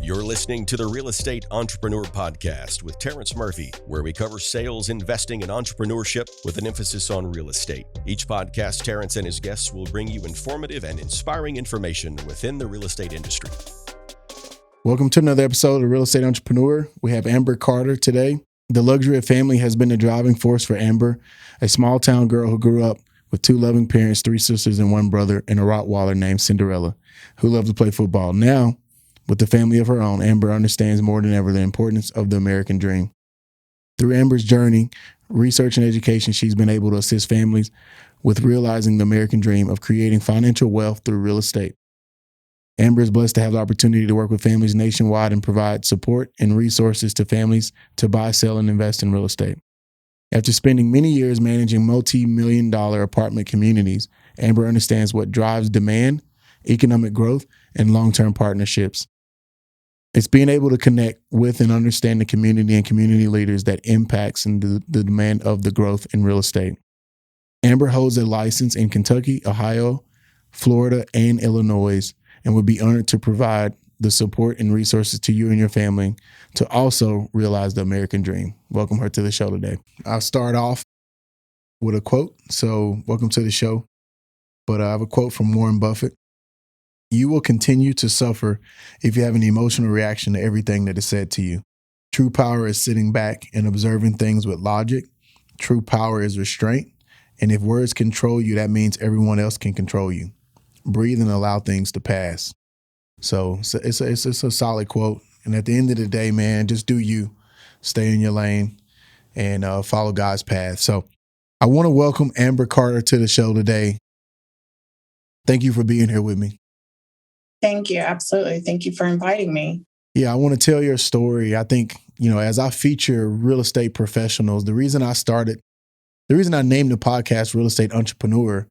You're listening to the Real Estate Entrepreneur Podcast with Terrence Murphy, where we cover sales, investing, and entrepreneurship with an emphasis on real estate. Each podcast, Terrence and his guests will bring you informative and inspiring information within the real estate industry. Welcome to another episode of Real Estate Entrepreneur. We have Amber Carter today. The luxury of family has been the driving force for Amber, a small town girl who grew up with two loving parents, three sisters, and one brother, and a Rottweiler named Cinderella, who loved to play football. Now, with the family of her own, Amber understands more than ever the importance of the American dream. Through Amber's journey, research, and education, she's been able to assist families with realizing the American dream of creating financial wealth through real estate. Amber is blessed to have the opportunity to work with families nationwide and provide support and resources to families to buy, sell, and invest in real estate. After spending many years managing multi-million-dollar apartment communities, Amber understands what drives demand, economic growth, and long-term partnerships. It's being able to connect with and understand the community and community leaders that impacts the demand of the growth in real estate. Amber holds a license in Kentucky, Ohio, Florida, and Illinois, and would be honored to provide the support and resources to you and your family to also realize the American dream. Welcome her to the show today. I'll start off with a quote. So welcome to the show. But I have a quote from Warren Buffett. You will continue to suffer if you have an emotional reaction to everything that is said to you. True power is sitting back and observing things with logic. True power is restraint. And if words control you, that means everyone else can control you. Breathe and allow things to pass. So it's a solid quote. And at the end of the day, man, just do you. Stay in your lane and follow God's path. So I want to welcome Amber Carter to the show today. Thank you for being here with me. Thank you. Absolutely. Thank you for inviting me. Yeah, I want to tell your story. I think, as I feature real estate professionals, the reason I named the podcast Real Estate Entrepreneur,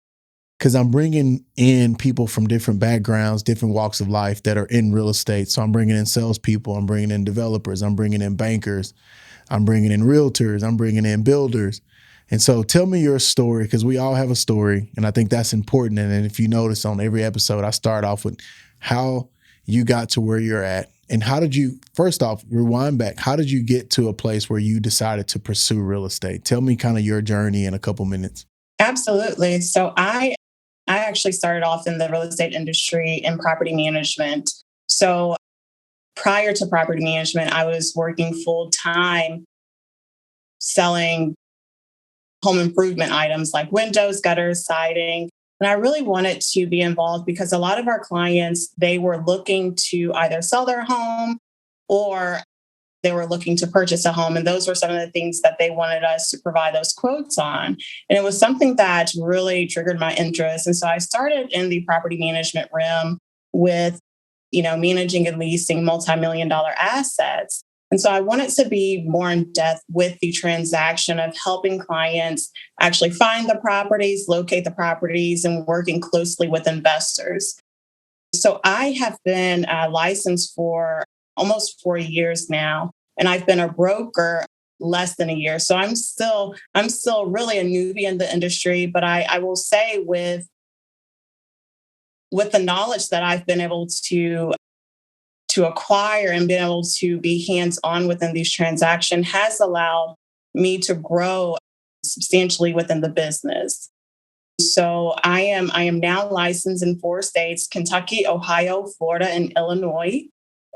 because I'm bringing in people from different backgrounds, different walks of life that are in real estate. So I'm bringing in salespeople, I'm bringing in developers, I'm bringing in bankers, I'm bringing in realtors, I'm bringing in builders. And so tell me your story, because we all have a story, and I think that's important. And if you notice on every episode, I start off with how you got to where you're at. And how did you, first off, rewind back, how did you get to a place where you decided to pursue real estate? Tell me kind of your journey in a couple minutes. Absolutely. So I actually started off in the real estate industry in property management. So prior to property management, I was working full time selling home improvement items like windows, gutters, siding. And I really wanted to be involved because a lot of our clients, they were looking to either sell their home or they were looking to purchase a home. And those were some of the things that they wanted us to provide those quotes on. And it was something that really triggered my interest. And so I started in the property management realm with, managing and leasing multi-million-dollar assets. And so I wanted to be more in depth with the transaction of helping clients actually find the properties, locate the properties, and working closely with investors. So I have been licensed for almost 4 years now, and I've been a broker less than a year. So I'm still really a newbie in the industry, but I will say with the knowledge that I've been able to acquire and being able to be hands-on within these transactions has allowed me to grow substantially within the business. So I am now licensed in 4 states, Kentucky, Ohio, Florida, and Illinois.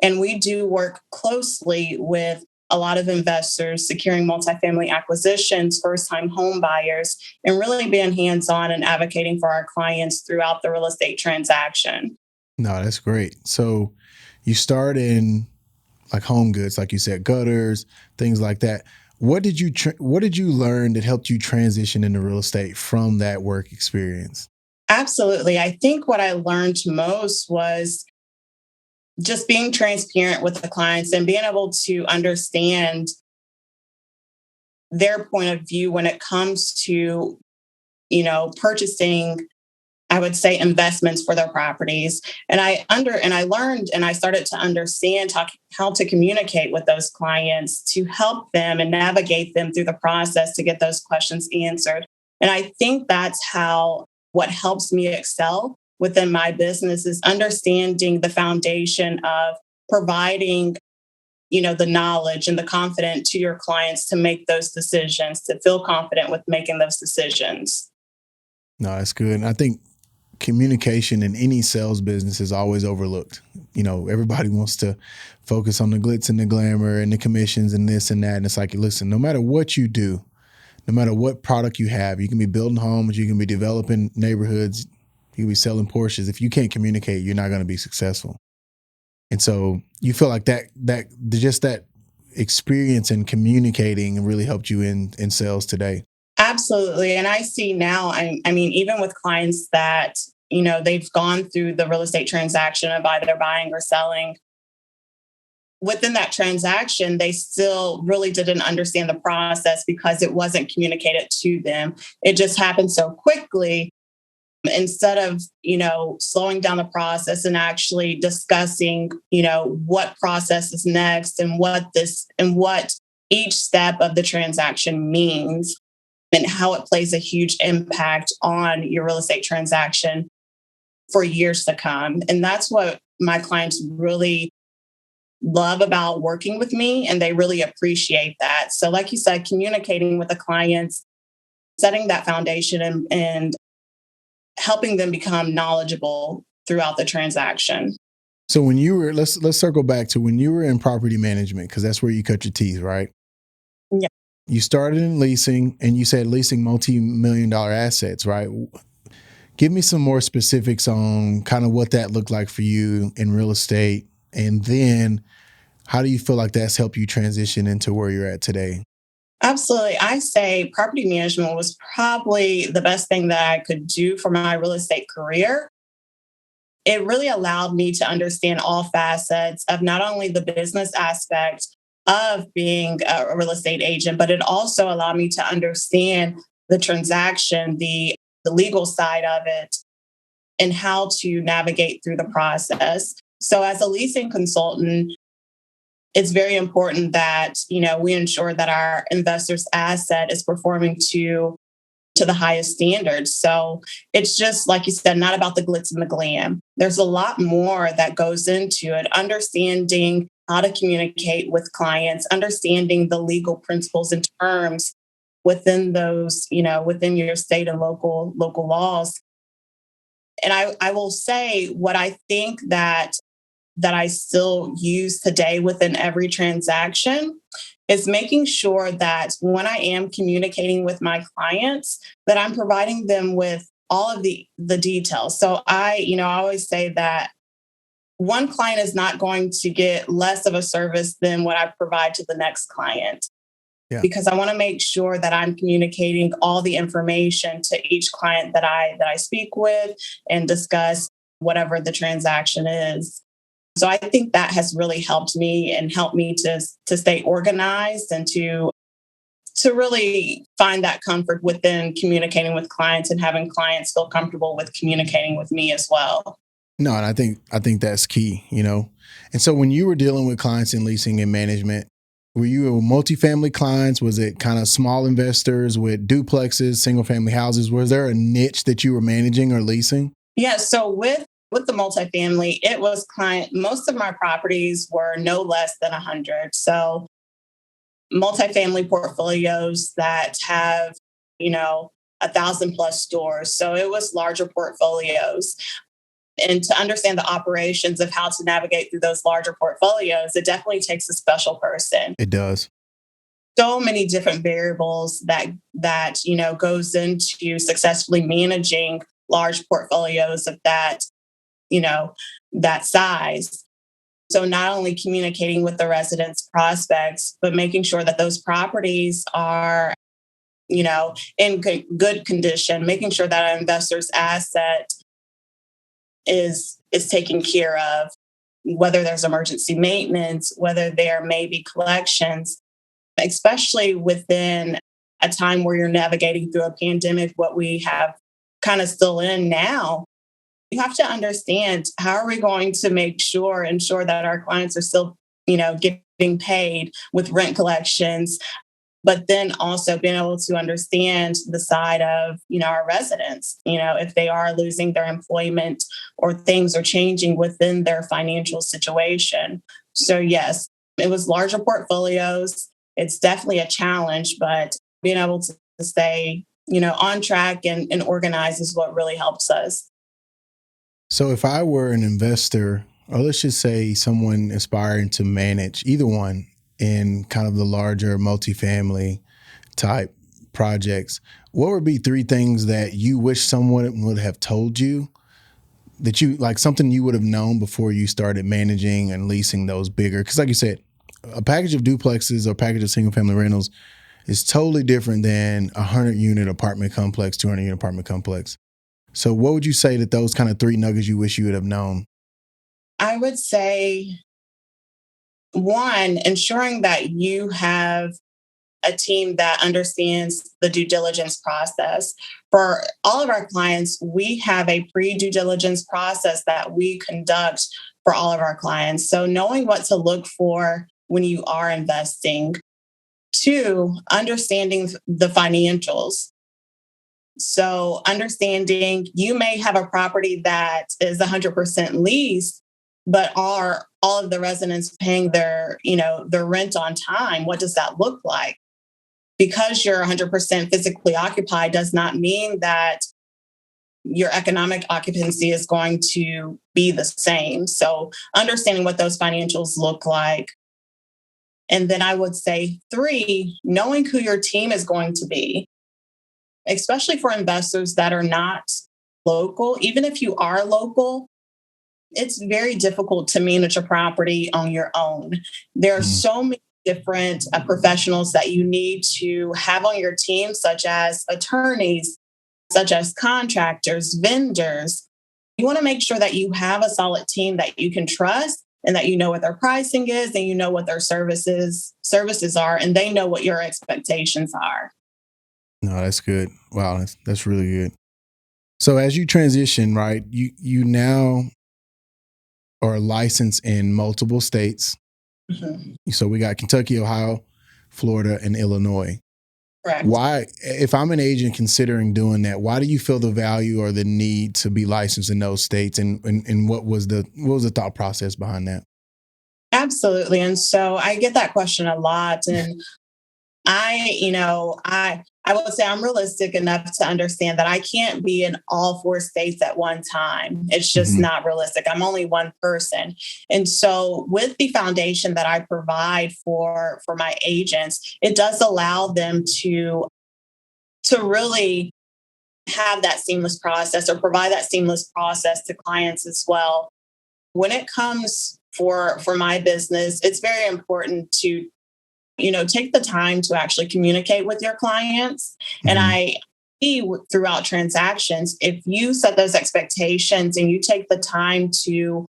And we do work closely with a lot of investors, securing multifamily acquisitions, first-time home buyers, and really being hands-on and advocating for our clients throughout the real estate transaction. No, that's great. So you start in like home goods, like you said, gutters, things like that. What did you learn that helped you transition into real estate from that work experience? Absolutely. I think what I learned most was just being transparent with the clients and being able to understand their point of view when it comes to, purchasing, I would say, investments for their properties. And I learned and I started to understand how to communicate with those clients to help them and navigate them through the process to get those questions answered. And I think that's what helps me excel within my business is understanding the foundation of providing, the knowledge and the confidence to your clients to make those decisions, to feel confident with making those decisions. No, that's good. And I think communication in any sales business is always overlooked. Everybody wants to focus on the glitz and the glamour and the commissions and this and that. And it's like, listen, no matter what you do, no matter what product you have, you can be building homes, you can be developing neighborhoods, you can be selling Porsches. If you can't communicate, you're not going to be successful. And so you feel like that just that experience in communicating really helped you in sales today. Absolutely. And I see now, I mean, even with clients that, they've gone through the real estate transaction of either buying or selling, within that transaction, they still really didn't understand the process because it wasn't communicated to them. It just happened so quickly. Instead of, slowing down the process and actually discussing, what process is next and what each step of the transaction means and how it plays a huge impact on your real estate transaction for years to come. And that's what my clients really love about working with me, and they really appreciate that. So like you said, communicating with the clients, setting that foundation and helping them become knowledgeable throughout the transaction. So when you were, let's circle back to when you were in property management, because that's where you cut your teeth, right? Yeah. You started in leasing, and you said leasing multi-million-dollar assets, right? Give me some more specifics on kind of what that looked like for you in real estate. And then how do you feel like that's helped you transition into where you're at today? Absolutely. I say property management was probably the best thing that I could do for my real estate career. It really allowed me to understand all facets of not only the business aspect of being a real estate agent, but it also allowed me to understand the transaction, the legal side of it, and how to navigate through the process. So as a leasing consultant, it's very important that, we ensure that our investor's asset is performing to the highest standards. So it's just, like you said, not about the glitz and the glam. There's a lot more that goes into it. Understanding how to communicate with clients, understanding the legal principles and terms within those, within your state and local laws. And I will say what I think that I still use today within every transaction is making sure that when I am communicating with my clients, that I'm providing them with all of the details. So I always say that one client is not going to get less of a service than what I provide to the next client. Yeah. Because I want to make sure that I'm communicating all the information to each client that I speak with and discuss whatever the transaction is. So I think that has really helped me and helped me to stay organized and to really find that comfort within communicating with clients and having clients feel comfortable with communicating with me as well. No, and I think that's key, And so when you were dealing with clients in leasing and management, were you multifamily clients? Was it kind of small investors with duplexes, single family houses? Was there a niche that you were managing or leasing? Yeah. So with the multifamily, it was most of my properties were no less than 100. So multifamily portfolios that have, 1,000+ stores. So it was larger portfolios. And to understand the operations of how to navigate through those larger portfolios, it definitely takes a special person. It does. So many different variables that goes into successfully managing large portfolios of that, that size. So not only communicating with the residents, prospects, but making sure that those properties are, in good condition, making sure that our investor's asset is taken care of, whether there's emergency maintenance, whether there may be collections, especially within a time where you're navigating through a pandemic, what we have kind of still in now. You have to understand, how are we going to ensure that our clients are still, getting paid with rent collections, but then also being able to understand the side of, our residents, if they are losing their employment or things are changing within their financial situation. So yes, it was larger portfolios. It's definitely a challenge, but being able to stay, on track and organized is what really helps us. So if I were an investor, or let's just say someone aspiring to manage either one in kind of the larger multifamily type projects, what would be three things that you wish someone would have told you that you like something you would have known before you started managing and leasing those bigger? Because like you said, a package of duplexes or package of single family rentals is totally different than a 100-unit apartment complex, 200-unit apartment complex. So what would you say that those kind of three nuggets you wish you would have known? I would say, one, ensuring that you have a team that understands the due diligence process. For all of our clients, we have a pre-due diligence process that we conduct for all of our clients. So knowing what to look for when you are investing. Two, understanding the financials. So understanding you may have a property that is 100% leased, but are all of the residents paying their rent on time? What does that look like? Because you're 100% physically occupied does not mean that your economic occupancy is going to be the same. So understanding what those financials look like. And then I would say three, knowing who your team is going to be, especially for investors that are not local. Even if you are local, it's very difficult to manage a property on your own. There are so many different professionals that you need to have on your team, such as attorneys, such as contractors, vendors. You want to make sure that you have a solid team that you can trust and that you know what their pricing is and you know what their services are and they know what your expectations are. No, that's good. Wow, that's really good. So as you transition, right, you now are licensed in multiple states. Mhm. So we got Kentucky, Ohio, Florida, and Illinois. Correct. Why, if I'm an agent considering doing that, why do you feel the value or the need to be licensed in those states? And what was the thought process behind that? Absolutely. And so I get that question a lot. And I would say I'm realistic enough to understand that I can't be in all four states at one time. It's just Mhm. not realistic. I'm only one person. And so with the foundation that I provide for my agents, it does allow them to really have that seamless process or provide that seamless process to clients as well. When it comes for my business, it's very important to take the time to actually communicate with your clients. And Mhm. I see throughout transactions, if you set those expectations and you take the time to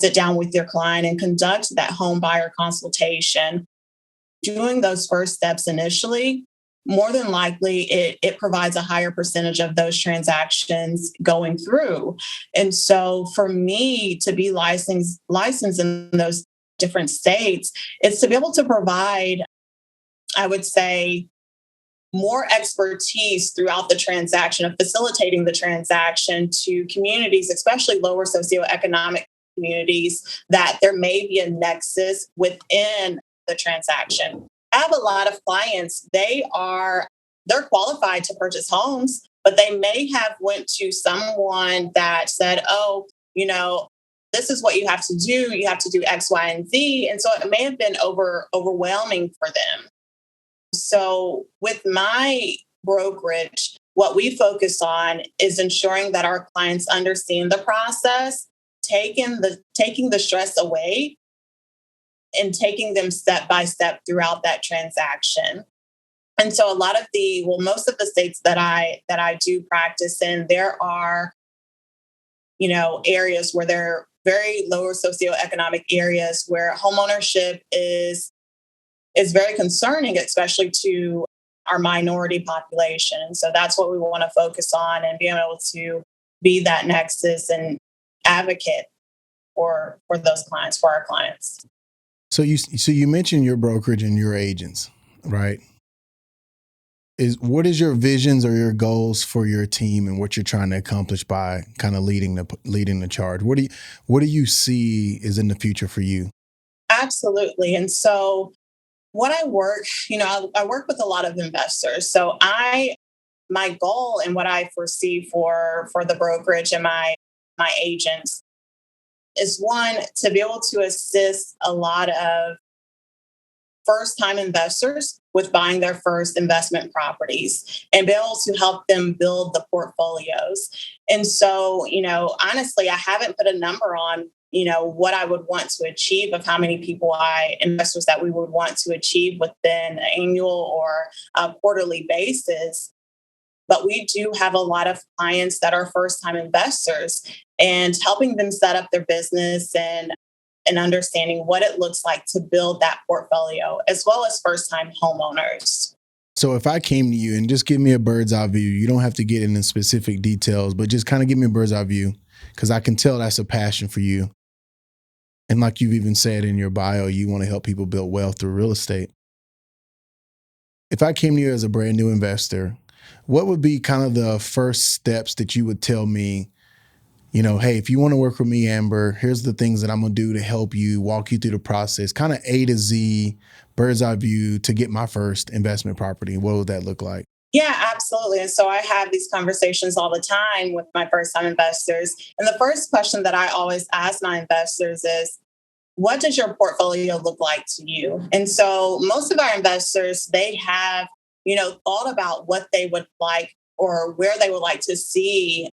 sit down with your client and conduct that home buyer consultation, doing those first steps initially, more than likely it provides a higher percentage of those transactions going through. And so for me to be licensed in those different states, it's to be able to provide, I would say, more expertise throughout the transaction of facilitating the transaction to communities, especially lower socioeconomic communities, that there may be a nexus within the transaction. I have a lot of clients, they're qualified to purchase homes, but they may have went to someone that said, oh, this is what you have to do. You have to do X, Y, and Z. And so it may have been overwhelming for them. So with my brokerage, what we focus on is ensuring that our clients understand the process, taking the stress away and taking them step by step throughout that transaction. And so most of the states that I do practice in, there are, areas where they're very lower socioeconomic areas where homeownership is very concerning, especially to our minority population. And so that's what we want to focus on and being able to be that nexus and advocate for those clients, for our clients. So you mentioned your brokerage and your agents, right? what is your visions or your goals for your team and what you're trying to accomplish by kind of leading the charge? What do you see is in the future for you? Absolutely. And so what I work, I work with a lot of investors. So my goal and what I foresee for the brokerage and my agents is, one, to be able to assist a lot of first time investors with buying their first investment properties and be able to help them build the portfolios. And so, honestly, I haven't put a number on, what I would want to achieve, of how many investors that we would want to achieve within an annual or a quarterly basis. But we do have a lot of clients that are first time investors, and helping them set up their business and understanding what it looks like to build that portfolio, as well as first time homeowners. So if I came to you and just give me a bird's eye view, you don't have to get into specific details, but just kind of give me a bird's eye view, because I can tell that's a passion for you. And like you've even said in your bio, you want to help people build wealth through real estate. If I came to you as a brand new investor, what would be kind of the first steps that you would tell me, hey, if you want to work with me, Amber, here's the things that I'm going to do to help you, walk you through the process, kind of A to Z, bird's eye view to get my first investment property. What would that look like? Yeah, absolutely. And so I have these conversations all the time with my first time investors. And the first question that I always ask my investors is, what does your portfolio look like to you? And so most of our investors, they have, thought about what they would like or where they would like to see,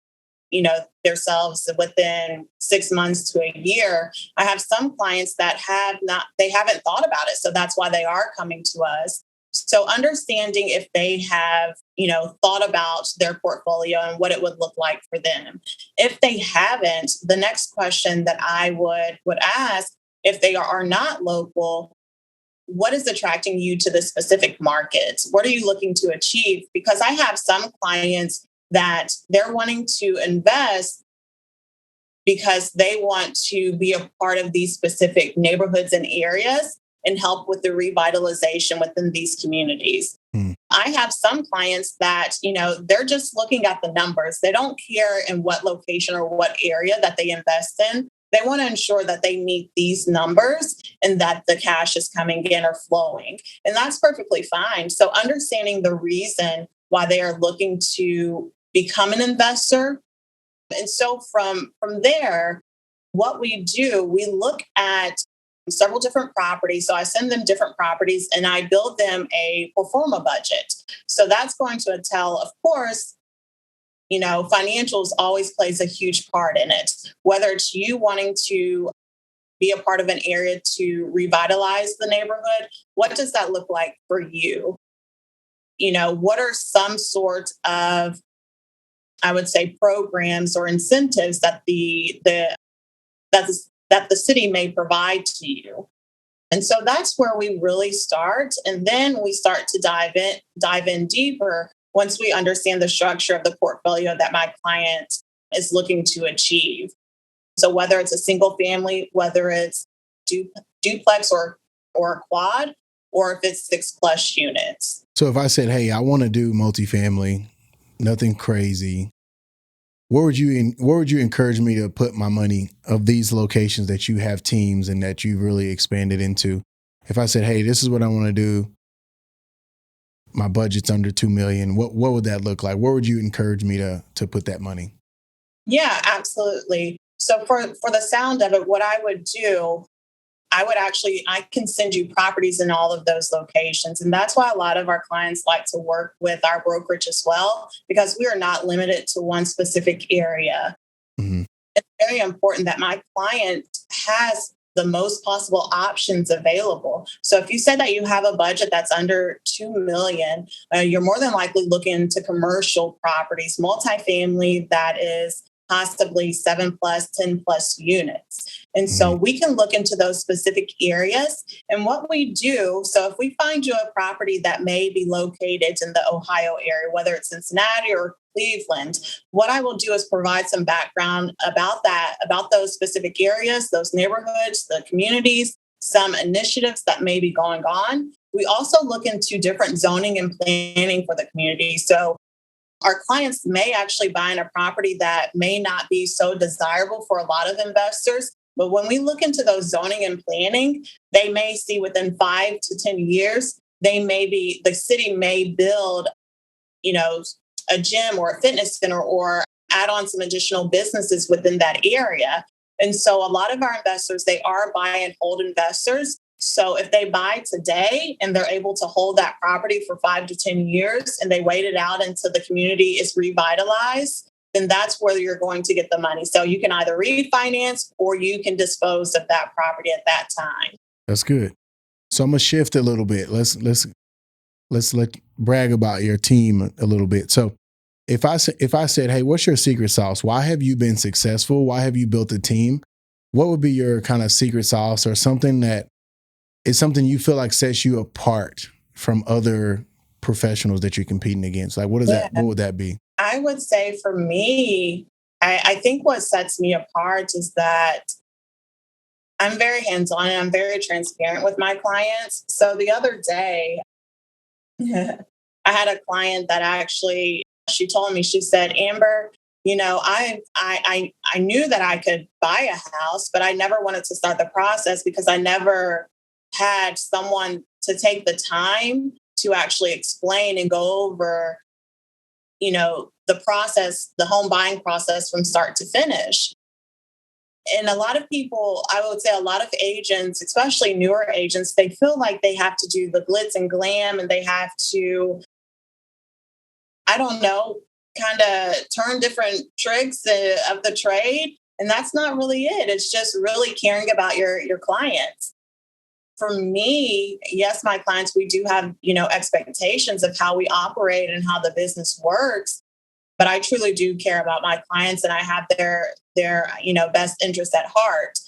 themselves within 6 months to a year. I have some clients that haven't thought about it. So that's why they are coming to us. So understanding if they have, thought about their portfolio and what it would look like for them. If they haven't, the next question that I would ask, if they are not local, what is attracting you to the specific market? What are you looking to achieve? Because I have some clients that they're wanting to invest because they want to be a part of these specific neighborhoods and areas and help with the revitalization within these communities. I have some clients that, they're just looking at the numbers. They don't care in what location or what area that they invest in. They want to ensure that they meet these numbers and that the cash is coming in or flowing. And that's perfectly fine. So understanding the reason why they are looking to become an investor. And so from there, what we do, we look at several different properties. So I send them different properties and I build them a pro forma budget. So that's going to tell, of course, financials always plays a huge part in it, whether it's you wanting to be a part of an area to revitalize the neighborhood. What does that look like for you? What are some sort of, I would say, programs or incentives that that the city may provide to you? And so that's where we really start. And then we start to dive in deeper once we understand the structure of the portfolio that my client is looking to achieve. So whether it's a single family, whether it's duplex or quad, or if it's 6+ units. So if I said, hey, I want to do multifamily, nothing crazy, where would you encourage me to put my money of these locations that you have teams and that you've really expanded into? If I said, hey, this is what I want to do, my budget's under $2 million, what would that look like? Where would you encourage me to put that money? Yeah, absolutely. So for the sound of it, what I would do, I can send you properties in all of those locations. And that's why a lot of our clients like to work with our brokerage as well, because we are not limited to one specific area. Mm-hmm. It's very important that my client has the most possible options available. So if you said that you have a budget that's under $2 million, you're more than likely looking into commercial properties, multifamily that is possibly 7+, 10+ units. And so we can look into those specific areas. And what we do, so if we find you a property that may be located in the Ohio area, whether it's Cincinnati or Cleveland, what I will do is provide some background about those specific areas, those neighborhoods, the communities, some initiatives that may be going on. we also look into different zoning and planning for the community. So our clients may actually buy in a property that may not be so desirable for a lot of investors. But when we look into those zoning and planning, they may see within 5 to 10 years, the city may build, a gym or a fitness center or add on some additional businesses within that area. And so a lot of our investors, they are buy and hold investors. So if they buy today and they're able to hold that property for 5 to 10 years and they wait it out until the community is revitalized, then that's where you're going to get the money. So you can either refinance or you can dispose of that property at that time. That's good. So I'm gonna shift a little bit. Let's brag about your team a little bit. So if I said, hey, what's your secret sauce? Why have you been successful? Why have you built a team? What would be your kind of secret sauce or something that is something you feel like sets you apart from other professionals that you're competing against? Like, what would that be? I would say for me, I think what sets me apart is that I'm very hands-on and I'm very transparent with my clients. So the other day, I had a client that she told me, she said, Amber, I knew that I could buy a house, but I never wanted to start the process because I never had someone to take the time to actually explain and go over, the process, the home buying process from start to finish. And a lot of people, I would say a lot of agents, especially newer agents, they feel like they have to do the glitz and glam and they have to, I don't know, kind of turn different tricks of the trade. And that's not really it. It's just really caring about your clients. For me, yes, my clients, we do have, expectations of how we operate and how the business works. But I truly do care about my clients and I have their best interest at heart.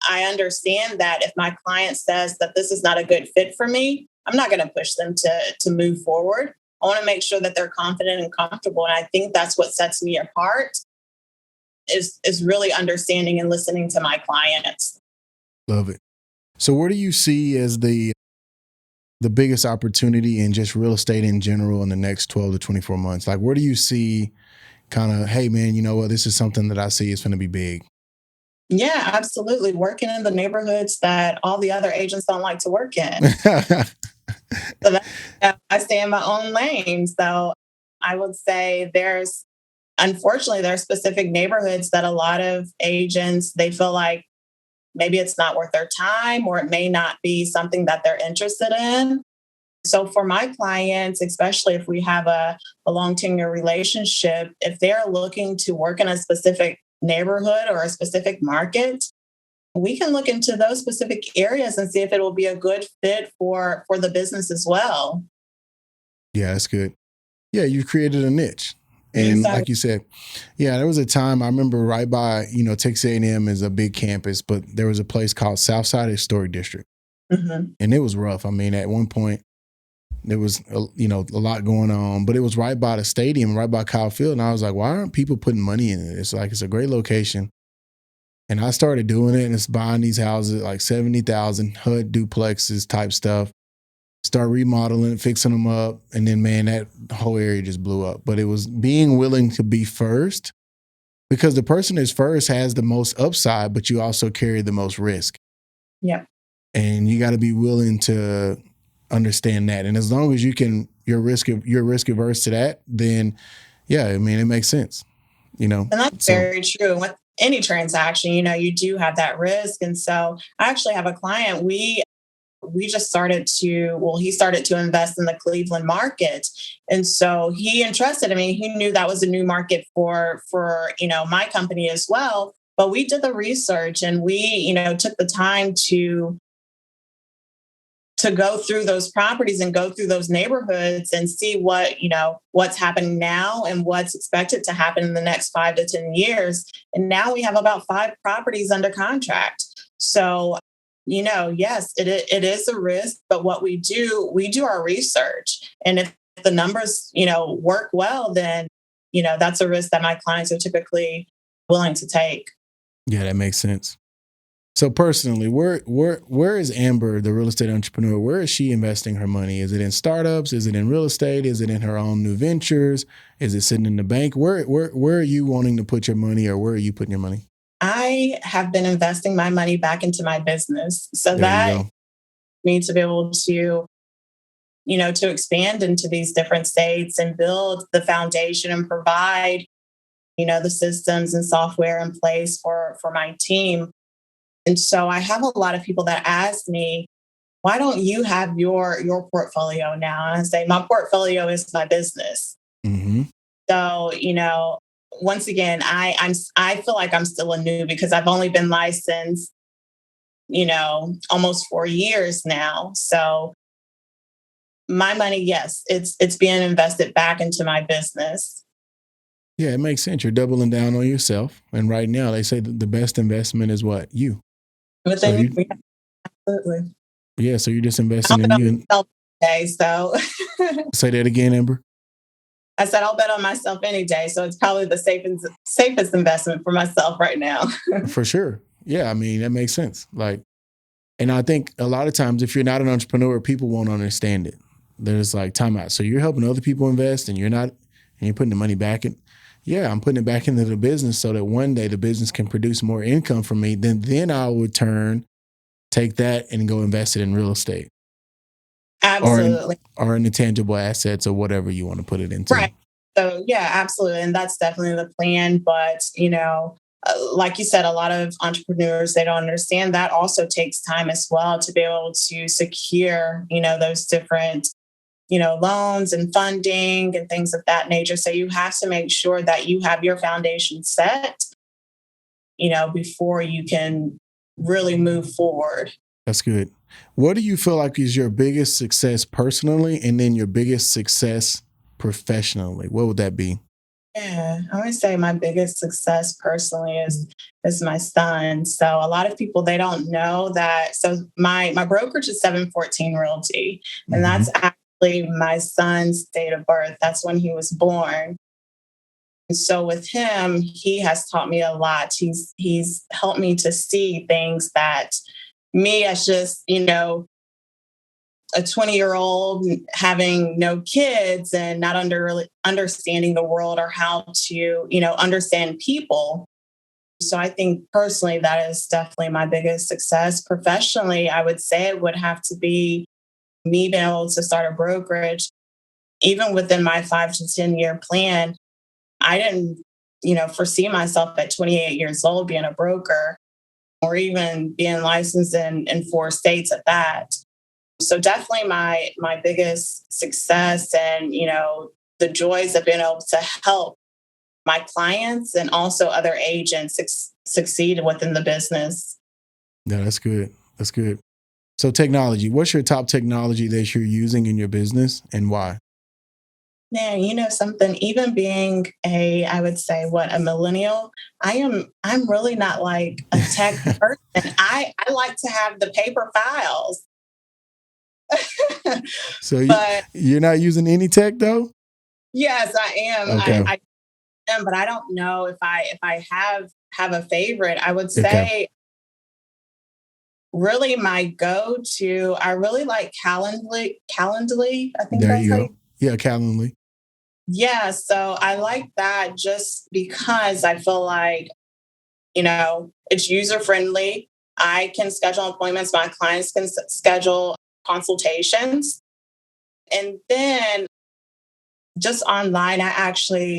I understand that if my client says that this is not a good fit for me, I'm not going to push them to move forward. I want to make sure that they're confident and comfortable. And I think that's what sets me apart is really understanding and listening to my clients. Love it. So where do you see as the biggest opportunity in just real estate in general in the next 12 to 24 months? Like, where do you see kind of, hey, man, you know what? This is something that I see is going to be big. Yeah, absolutely. Working in the neighborhoods that all the other agents don't like to work in. So I stay in my own lane. So I would say unfortunately, there are specific neighborhoods that a lot of agents, they feel like maybe it's not worth their time or it may not be something that they're interested in. So for my clients, especially if we have a long tenure relationship, if they're looking to work in a specific neighborhood or a specific market, we can look into those specific areas and see if it will be a good fit for the business as well. Yeah, that's good. Yeah, you've created a niche. And like you said, yeah, there was a time I remember right by, Texas A&M is a big campus, but there was a place called Southside Historic District. Mm-hmm. And it was rough. I mean, at one point, there was, a lot going on, but it was right by the stadium, right by Kyle Field. And I was like, why aren't people putting money in it? It's a great location. And I started doing it and it's buying these houses, like 70,000 HUD duplexes type stuff. Start remodeling, fixing them up. And then, man, that whole area just blew up. But it was being willing to be first, because the person that's first has the most upside, but you also carry the most risk. Yeah. And you got to be willing to understand that. And as long as you're risk averse to that, then yeah, I mean, it makes sense, And that's very true. With any transaction, you do have that risk. And so I actually have a client, we just he started to invest in the Cleveland market. And so he entrusted me. He knew that was a new market for my company as well. But we did the research and we, took the time to go through those properties and go through those neighborhoods and see what's happening now and what's expected to happen in the next 5 to 10 years. And now we have about 5 properties under contract. So yes, it is a risk, but what we do our research. And if the numbers, work well, then, that's a risk that my clients are typically willing to take. Yeah, that makes sense. So personally, where is Amber, the real estate entrepreneur? Where is she investing her money? Is it in startups? Is it in real estate? Is it in her own new ventures? Is it sitting in the bank? Where are you wanting to put your money, or where are you putting your money? I have been investing my money back into my business. So There you that go. means to be able to, to expand into these different states and build the foundation and provide, the systems and software in place for my team. And so I have a lot of people that ask me, why don't you have your portfolio now? And I say, my portfolio is my business. Mm-hmm. So, once again, I feel like I'm still a new because I've only been licensed, almost 4 years now. So my money, yes, it's being invested back into my business. Yeah, it makes sense. You're doubling down on yourself. And right now, they say that the best investment is what? You. So Within, you, yeah, absolutely. yeah, so you're just I'll investing bet in you. on And myself today. So say that again, Amber. I said I'll bet on myself any day. So it's probably the safest investment for myself right now. For sure. Yeah, I mean, that makes sense. Like, and I think a lot of times if you're not an entrepreneur, people won't understand it. There's like timeout. So you're helping other people invest and you're putting the money back in. Yeah, I'm putting it back into the business so that one day the business can produce more income for me. Then I would take that and go invest it in real estate Absolutely. or in the tangible assets or whatever you want to put it into. Right. So yeah, absolutely. And that's definitely the plan. But, like you said, a lot of entrepreneurs, they don't understand that also takes time as well to be able to secure, those different, loans and funding and things of that nature. So you have to make sure that you have your foundation set, before you can really move forward. That's good. What do you feel like is your biggest success personally and then your biggest success professionally? What would that be? Yeah, I would say my biggest success personally is my son. So a lot of people they don't know that. So my brokerage is 714 Realty, and Mm-hmm. that's actually my son's date of birth. That's when he was born. And so with him, he has taught me a lot. He's helped me to see things that me as just a 20-year-old having no kids and not really understanding the world or how to, understand people. So I think personally, that is definitely my biggest success. Professionally, I would say it would have to be me being able to start a brokerage. Even within my 5 to 10 year plan, I didn't, foresee myself at 28 years old being a broker or even being licensed in 4 states at that. So definitely my biggest success and, the joys of being able to help my clients and also other agents succeed within the business. Yeah, that's good. That's good. So technology, what's your top technology that you're using in your business and why? Yeah, something, even being I would say a millennial, I'm really not like a tech person. I like to have the paper files. So But you're not using any tech though? yes, I am. Okay. I am, but I don't know if I have a favorite. I would Okay. say really my go-to, I really like Calendly. I think There that's you how go. Yeah, Calendly. yeah. So I like that just because I feel like, it's user friendly. I can schedule appointments. My clients can schedule consultations. And then just online,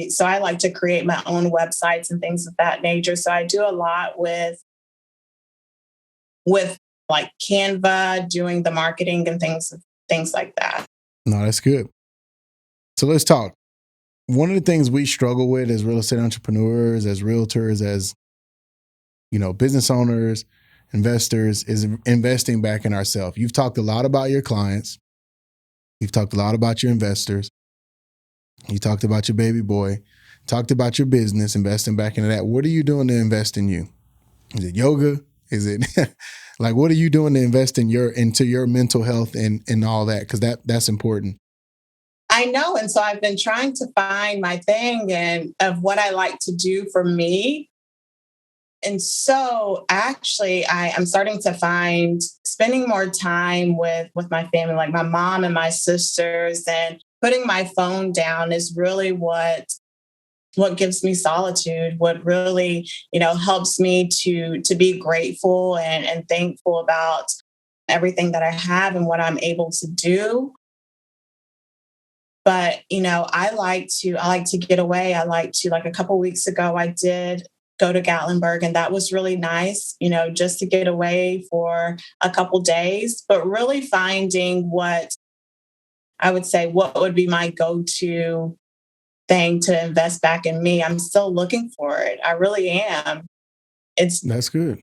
so I like to create my own websites and things of that nature. So I do a lot with like Canva, doing the marketing and things like that. No, that's good. So let's talk. One of the things we struggle with as real estate entrepreneurs, as realtors, as business owners, investors, is investing back in ourselves. You've talked a lot about your clients. You've talked a lot about your investors. You talked about your baby boy. Talked about your business, investing back into that. What are you doing to invest in you? Is it yoga? Is it like what are you doing to invest into your mental health and all that? Because that's important. I know. And so I've been trying to find my thing and of what I like to do for me. And so actually I'm starting to find spending more time with my family, like my mom and my sisters, and putting my phone down is really what gives me solitude, what really, helps me to be grateful and thankful about everything that I have and what I'm able to do. But, I like to get away. I like to, like, a couple weeks ago I did go to Gatlinburg, and that was really nice, just to get away for a couple days, but really finding what would be my go-to thing to invest back in me. I'm still looking for it. I really am. It's That's good.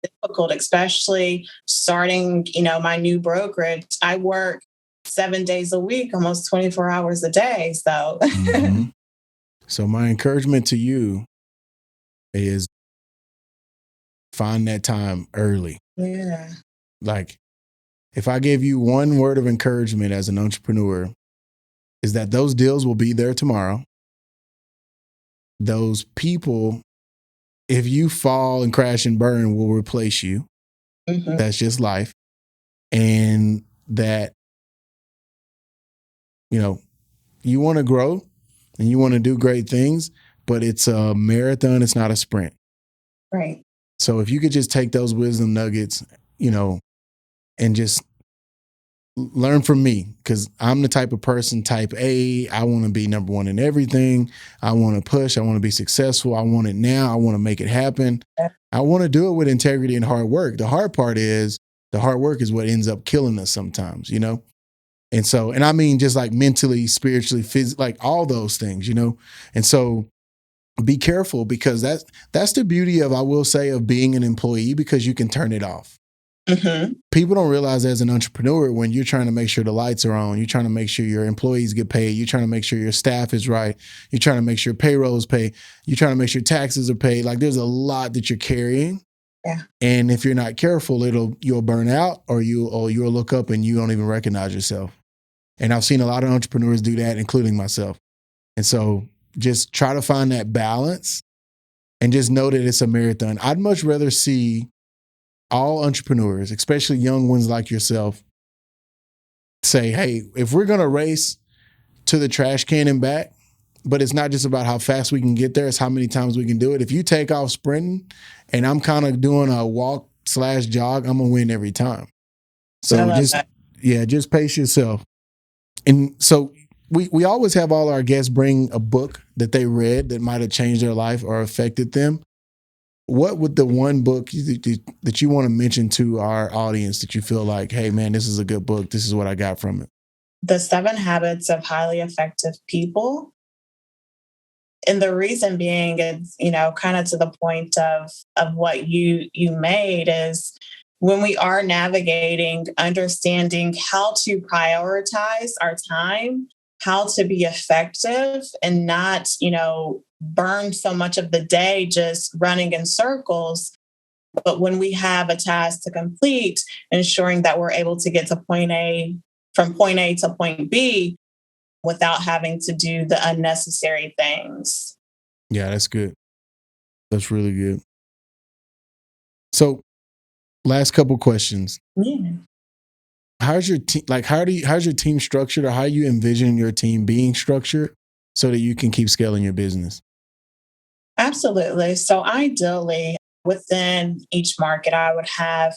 difficult, especially starting, my new brokerage. I work 7 days a week, almost 24 hours a day. So, hmm So my encouragement to you is find that time early. yeah. Like, if I gave you one word of encouragement as an entrepreneur, is that those deals will be there tomorrow. Those people, if you fall and crash and burn, will replace you. Hmm. That's just life. And that, you want to grow and you want to do great things, but it's a marathon, it's not a sprint. Right. So if you could just take those wisdom nuggets, and just learn from me, because I'm the type of person, type A. I want to be number one in everything. I want to push. I want to be successful. I want it now. I want to make it happen. I want to do it with integrity and hard work. The hard part is the hard work is what ends up killing us sometimes, And so, and I mean, just like mentally, spiritually, physically, like all those things, And so be careful, because that's the beauty of, I will say, of being an employee, because you can turn it off. Hmm. People don't realize, as an entrepreneur, when you're trying to make sure the lights are on, you're trying to make sure your employees get paid, you're trying to make sure your staff is right, you're trying to make sure payroll is paid, you're trying to make sure taxes are paid. Like, there's a lot that you're carrying. Yeah. And if you're not careful, you'll burn out, or you'll look up and you don't even recognize yourself. And I've seen a lot of entrepreneurs do that, including myself. And so just try to find that balance and just know that it's a marathon. I'd much rather see all entrepreneurs, especially young ones like yourself, say, hey, if we're going to race to the trash can and back, but it's not just about how fast we can get there, it's how many times we can do it. If you take off sprinting and I'm kind of doing a walk/jog, I'm going to win every time. So just pace yourself. And so we always have all our guests bring a book that they read that might have changed their life or affected them. What would the one book that you want to mention to our audience that you feel like, hey, man, this is a good book, this is what I got from it? The 7 Habits of Highly Effective People. And the reason being is, kind of to the point of what you made, is when we are navigating, understanding how to prioritize our time, how to be effective and not, burn so much of the day just running in circles. But when we have a task to complete, ensuring that we're able to get to from point A to point B without having to do the unnecessary things. Yeah, that's good. That's really good. So, last couple questions. Yeah. How's your team? Like, how's your team structured, or how you envision your team being structured so that you can keep scaling your business? Absolutely. So ideally, within each market, I would have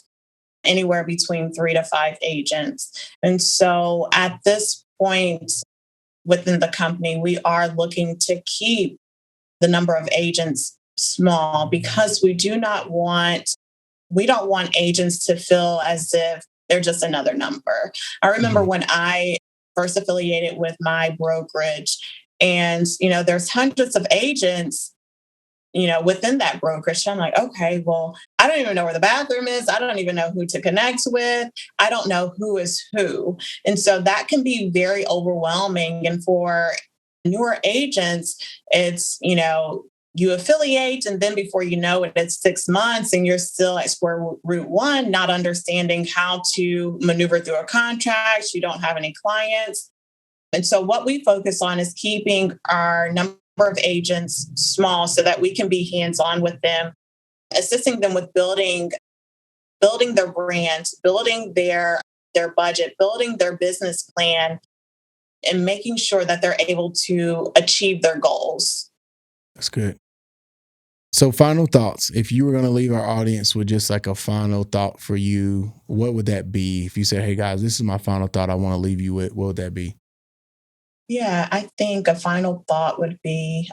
anywhere between 3 to 5 agents. And so at this point within the company, we are looking to keep the number of agents small, because we don't want agents to feel as if they're just another number. I remember when I first affiliated with my brokerage, and there's hundreds of agents within that brokerage. I'm like, okay, well, I don't even know where the bathroom is. I don't even know who to connect with. I don't know who is who. And so that can be very overwhelming. And for newer agents, it's, you affiliate, and then before you know it, it's 6 months and you're still at square root one, not understanding how to maneuver through a contract. You don't have any clients. And so what we focus on is keeping our number of agents small so that we can be hands-on with them assisting them with building their brand, building their budget, building their business plan, and making sure that they're able to achieve their goals. That's good. So final thoughts. If you were going to leave our audience with just like a final thought for you, what would that be? If you say, hey guys, this is my final thought I want to leave you with, what would that be? Yeah, I think a final thought would be,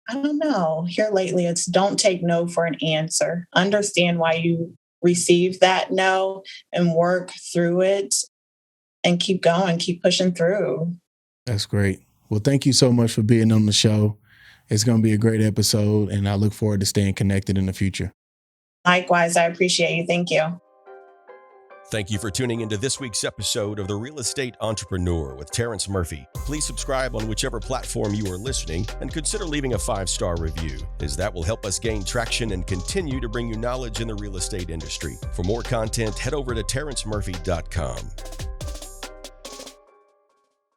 I don't know, here lately it's don't take no for an answer. Understand why you received that no and work through it and keep going, keep pushing through. That's great. Well, thank you so much for being on the show. It's going to be a great episode, and I look forward to staying connected in the future. Likewise, I appreciate you. Thank you. Thank you for tuning into this week's episode of The Real Estate Entrepreneur with Terrence Murphy. Please subscribe on whichever platform you are listening and consider leaving a 5-star review, as that will help us gain traction and continue to bring you knowledge in the real estate industry. For more content, head over to terrencemurphy.com.